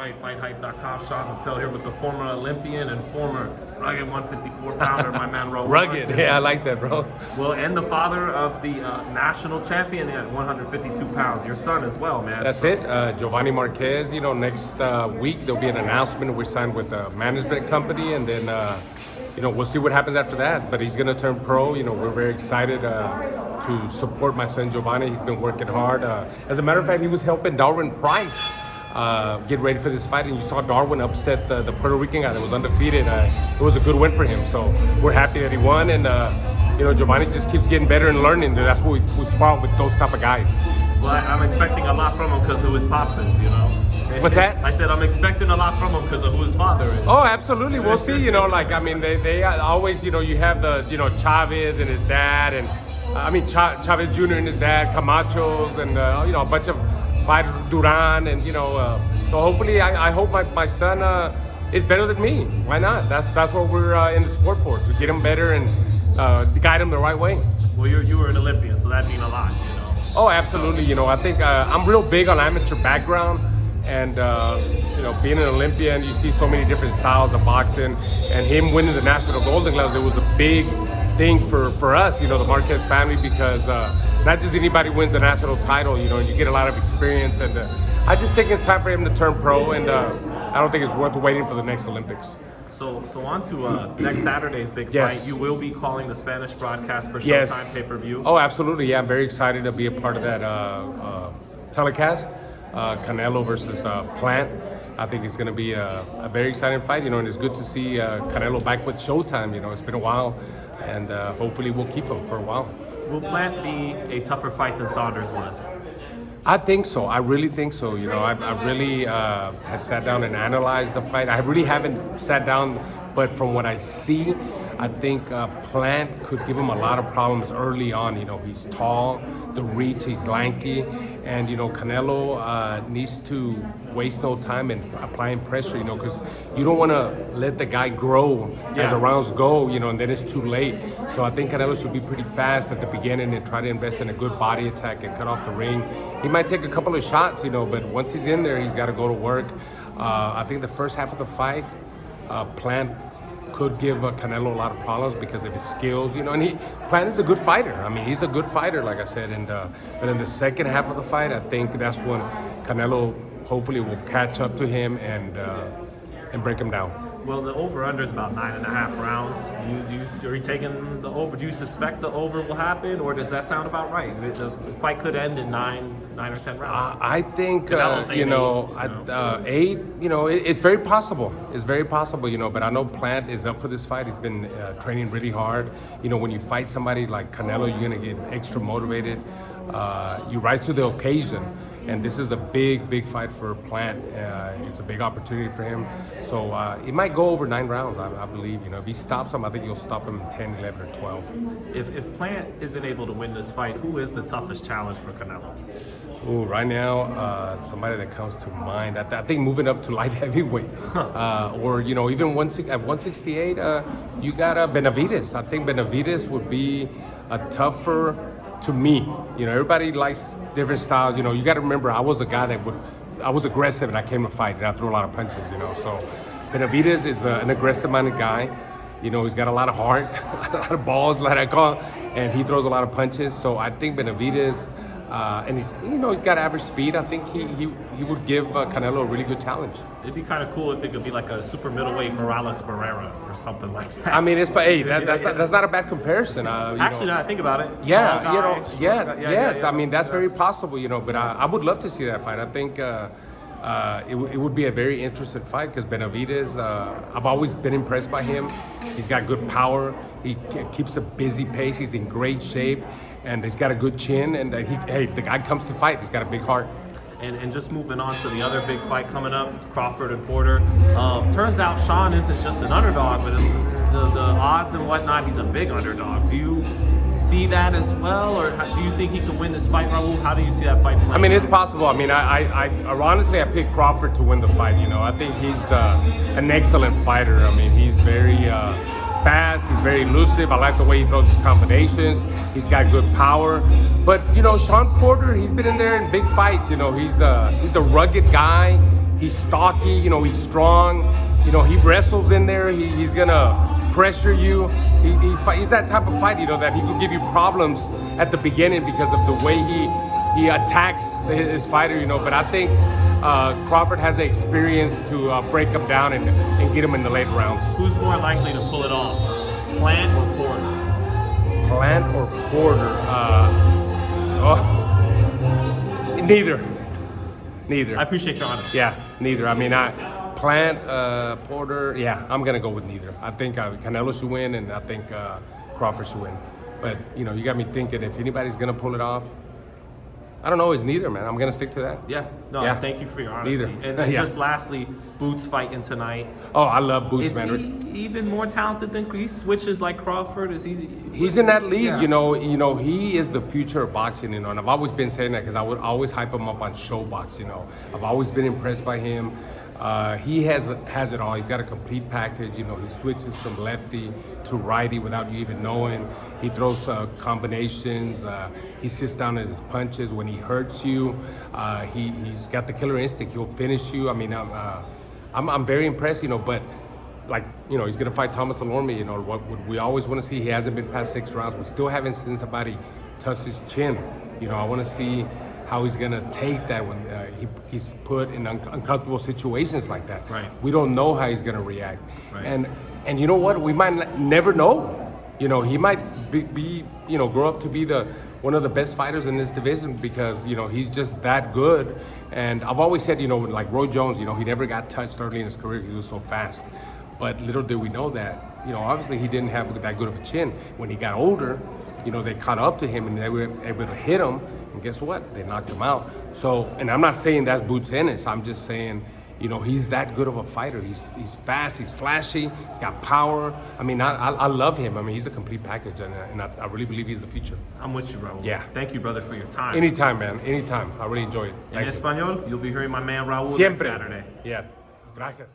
right, FightHype.com. Sean Patel here with the former Olympian and former rugged 154-pounder, my man Raul Rugged, Marquez. yeah, I like that, bro. Well, and the father of the national champion at 152 pounds. Your son as well, man. That's it. Giovanni Marquez. Next week there'll be an announcement. We're signed with a management company, and then we'll see what happens after that. But he's gonna turn pro. We're very excited to support my son Giovanni. He's been working hard. As a matter of fact, he was helping Darwin Price get ready for this fight, and you saw Darwin upset the Puerto Rican guy that was undefeated. It was a good win for him, so we're happy that he won. And Giovanni just keeps getting better and learning. That's what we spot with those type of guys. Well, I'm expecting a lot from him because who his pops is, What's that? I said I'm expecting a lot from him because of who his father is. Oh, absolutely. We'll see. They always, you have the, Chavez and his dad, and Chavez Jr. and his dad, Camachos, and a bunch of fighters, Duran, and so hopefully, I hope my son is better than me. Why not? That's what we're in the sport for, to get him better and guide him the right way. Well, you were an Olympian, so that means a lot, Oh, absolutely. I think I'm real big on amateur background. And, being an Olympian, you see so many different styles of boxing, and him winning the National Golden Gloves, it was a big thing for us, the Marquez family, because not just anybody wins a national title, and you get a lot of experience. And I just think it's time for him to turn pro, and I don't think it's worth waiting for the next Olympics. So on to next Saturday's big fight. You will be calling the Spanish broadcast for Showtime pay-per-view. Oh, absolutely. Yeah, I'm very excited to be a part of that telecast. Canelo versus Plant. I think it's going to be a very exciting fight, and it's good to see Canelo back with Showtime. It's been a while, and hopefully we'll keep him for a while. Will Plant be a tougher fight than Saunders was? I think so. I really think so. I really have sat down and analyzed the fight. I really haven't sat down, but from what I see, I think Plant could give him a lot of problems early on. He's tall, the reach, he's lanky, and Canelo needs to waste no time in applying pressure. Because you don't want to let the guy grow as the rounds go. And then it's too late. So I think Canelo should be pretty fast at the beginning and try to invest in a good body attack and cut off the ring. He might take a couple of shots, but once he's in there, he's got to go to work. I think the first half of the fight, Plant could give Canelo a lot of problems because of his skills, and Plant is a good fighter. He's a good fighter, like I said, and but in the second half of the fight, I think that's when Canelo hopefully will catch up to him and break him down. Well, the over/under is about 9.5 rounds. Are you taking the over? Do you suspect the over will happen, or does that sound about right? The fight could end in 9 or 10 rounds. I think 8. It's very possible. It's very possible. But I know Plant is up for this fight. He's been training really hard. When you fight somebody like Canelo, you're gonna get extra motivated. You rise to the occasion. And this is a big fight for Plant. It's a big opportunity for him. So it might go over 9 rounds, I believe. If he stops him, I think he'll stop him in 10, 11, or 12. If Plant isn't able to win this fight, who is the toughest challenge for Canelo? Ooh, right now, somebody that comes to mind, I think moving up to light heavyweight. Or, even at 168, you got Benavidez. I think Benavidez would be a tougher, to me. Everybody likes different styles. You got to remember, I was a guy I was aggressive and I came to fight and I threw a lot of punches, So Benavidez is an aggressive-minded guy. He's got a lot of heart, a lot of balls, and he throws a lot of punches. So I think Benavidez, and he's got average speed. I think he would give Canelo a really good challenge. It'd be kind of cool if it could be like a super middleweight Morales Barrera or something like that. That's not a bad comparison. Actually, now I think about it. Yes. That's very possible. But I would love to see that fight. I think it would be a very interesting fight because Benavidez, I've always been impressed by him. He's got good power. He keeps a busy pace. He's in great shape. And he's got a good chin, and the guy comes to fight. He's got a big heart. And just moving on to the other big fight coming up, Crawford and Porter. Turns out Sean isn't just an underdog, but the odds and whatnot, he's a big underdog. Do you see that as well, or do you think he could win this fight, Raul? How do you see that fight playing? It's possible. I honestly, I picked Crawford to win the fight. I think he's an excellent fighter. He's very fast, he's very elusive. I like the way he throws his combinations. He's got good power. But Sean Porter, he's been in there in big fights. He's a rugged guy. He's stocky, you know, he's strong. You know, he wrestles in there. He's gonna pressure you. He's that type of fighter, you know, that he could give you problems at the beginning because of the way he attacks his fighter, you know. But I think Crawford has the experience to break him down and get him in the late rounds. Who's more likely to pull it off, Plant or Porter? Plant or Porter? Neither. I appreciate your honesty. Yeah, neither. I mean, Plant, Porter, yeah, I'm going to go with neither. I think Canelo should win, and I think Crawford should win. But, you know, you got me thinking if anybody's going to pull it off, I don't know, it's neither, man. I'm going to stick to that. Yeah. No, Yeah. thank you for your honesty. Neither. And Yeah. just lastly, Boots fighting tonight. Oh, I love Boots, Is man. he even more talented than he switches like Crawford? Is he? He's in that league, Yeah. you know, he is the future of boxing, you know, and I've always been saying that because I would always hype him up on Showbox, you know. I've always been impressed by him. He has it all. He's got a complete package, you know. He switches from lefty to righty without you even knowing. He throws combinations. He sits down at his punches. When he hurts you, he's got the killer instinct. He'll finish you. I mean, I'm very impressed, you know, but like, you know, he's gonna fight Thomas Dulorme, you know, what we always want to see. He hasn't been past 6 rounds. We still haven't seen somebody touch his chin. You know, I want to see how he's gonna take that when he's put in uncomfortable situations like that. Right. We don't know how he's gonna react. Right. And you know what? We might never know. You know, he might be you know, grow up to be one of the best fighters in this division because, you know, he's just that good. And I've always said, you know, like Roy Jones, you know, he never got touched early in his career because he was so fast. But little did we know that, you know, obviously he didn't have that good of a chin. When he got older, you know, they caught up to him and they were able to hit him. And guess what? They knocked him out. So, and I'm not saying that's Boots Ennis. I'm just saying, you know, he's that good of a fighter. He's fast, he's flashy, he's got power. I mean, I love him. I mean, he's a complete package, and I really believe he's the future. I'm with you, Raul. Yeah. Thank you, brother, for your time. Anytime, man. Anytime. I really enjoy it. In Espanol, you'll be hearing my man Raul next Siempre. Saturday. Yeah. Gracias.